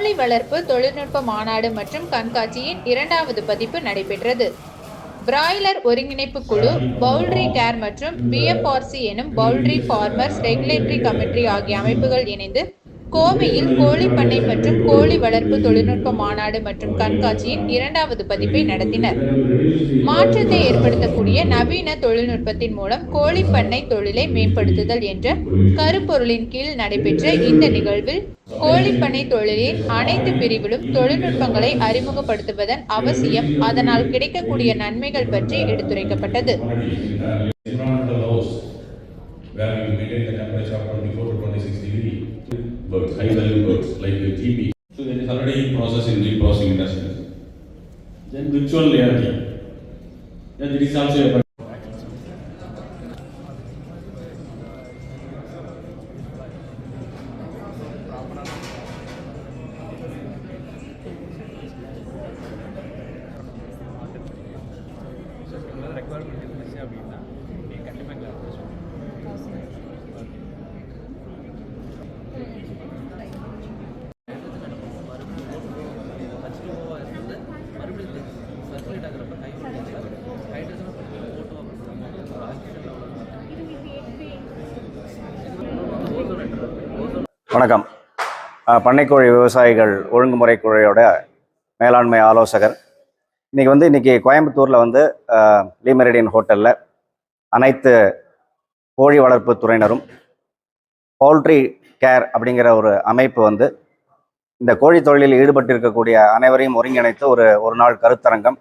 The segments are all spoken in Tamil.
கோழி வளர்ப்பு தொழில்நுட்ப மாநாடு மற்றும் கண்காட்சியின் 2வது பதிப்பு நடைபெற்றது. பிராய்லர் ஒருங்கிணைப்பு குழு, பவுல்ட்ரி கேர் மற்றும் பிஎஃப்ஆர்சி எனும் பவுல்ட்ரி ஃபார்மர்ஸ் ரெகுலேட்டரி கமிட்டி ஆகிய அமைப்புகள் இணைந்து கோவையில் கோழி பண்ணை மற்றும் கோழி வளர்ப்பு தொழில்நுட்ப மாநாடு மற்றும் கண்காட்சியின் 2வது பதிப்பை நடத்தினர். மாற்றத்தை ஏற்படுத்தக்கூடிய நவீன தொழில்நுட்பத்தின் மூலம் கோழி பண்ணை தொழிலை மேம்படுத்துதல் என்ற கருப்பொருளின் கீழ் நடைபெற்ற இந்த நிகழ்வில் கோழிப்பண்ணை தொழிலின் அனைத்து பிரிவிலும் தொழில்நுட்பங்களை அறிமுகப்படுத்துவதன் அவசியம், அதனால் கிடைக்கக்கூடிய நன்மைகள் பற்றி எடுத்துரைக்கப்பட்டது. Where we maintain the temperature of 24 to 26 degree birds, high value birds like the TP. So that is already in process in the processing industry. Then virtual reality. Then it is also a வணக்கம். பண்ணைக்கோழி விவசாயிகள் ஒழுங்குமுறை குழுவோட மேலாண்மை ஆலோசகர். இன்றைக்கி கோயம்புத்தூரில் லீமெரிடியன் ஹோட்டலில் அனைத்து கோழி வளர்ப்பு துறையினரும் பவுல்ட்ரி கேர் அப்படிங்கிற ஒரு அமைப்பு இந்த கோழி தொழிலில் ஈடுபட்டிருக்கக்கூடிய அனைவரையும் ஒருங்கிணைத்து ஒரு நாள் கருத்தரங்கம்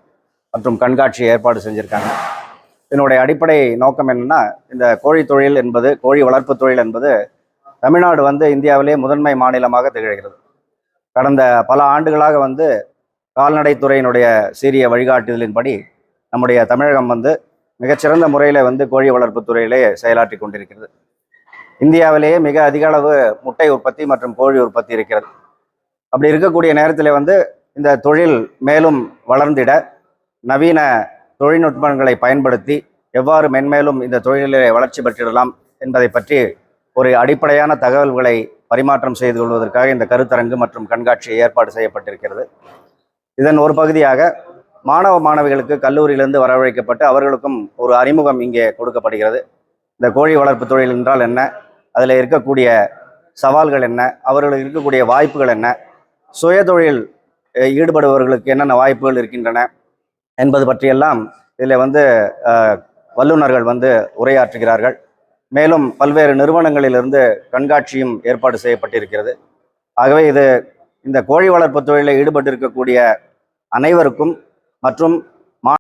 மற்றும் கண்காட்சி ஏற்பாடு செஞ்சுருக்காங்க. இதனுடைய அடிப்படை நோக்கம் என்னென்னா, இந்த கோழி தொழில் என்பது, கோழி வளர்ப்பு தொழில் என்பது தமிழ்நாடு இந்தியாவிலே முதன்மை மாநிலமாக திகழ்கிறது. கடந்த பல ஆண்டுகளாக கால்நடைத்துறையினுடைய சீரிய வழிகாட்டுதலின்படி நம்முடைய தமிழகம் மிகச்சிறந்த முறையில் கோழி வளர்ப்பு துறையிலே செயலாற்றி கொண்டிருக்கிறது. இந்தியாவிலேயே மிக அதிக அளவு முட்டை உற்பத்தி மற்றும் கோழி உற்பத்தி இருக்கிறது. அப்படி இருக்கக்கூடிய நேரத்தில் இந்த தொழில் மேலும் வளர்ந்திட நவீன தொழில்நுட்பங்களை பயன்படுத்தி எவ்வாறு மென்மேலும் இந்த தொழிலை வளர்ச்சி பெற்றிடலாம் என்பதை பற்றி ஒரு அடிப்படையான தகவல்களை பரிமாற்றம் செய்து கொள்வதற்காக இந்த கருத்தரங்கு மற்றும் கண்காட்சி ஏற்பாடு செய்யப்பட்டிருக்கிறது. இதன் ஒரு பகுதியாக மாணவ மாணவிகளுக்கு கல்லூரியிலிருந்து வரவழைக்கப்பட்டு அவர்களுக்கும் ஒரு அறிமுகம் இங்கே கொடுக்கப்படுகிறது. இந்த கோழி வளர்ப்பு தொழில் என்றால் என்ன, அதில் இருக்கக்கூடிய சவால்கள் என்ன, அவர்களுக்கு இருக்கக்கூடிய வாய்ப்புகள் என்ன, சுயதொழில் ஈடுபடுபவர்களுக்கு என்னென்ன வாய்ப்புகள் இருக்கின்றன என்பது பற்றியெல்லாம் இதில் வல்லுநர்கள் உரையாற்றுகிறார்கள். மேலும் பல்வேறு நிறுவனங்களிலிருந்து கண்காட்சியும் ஏற்பாடு செய்யப்பட்டிருக்கிறது. ஆகவே இந்த கோழி வளர்ப்பு தொழிலில் ஈடுபட்டிருக்கக்கூடிய அனைவருக்கும் மற்றும்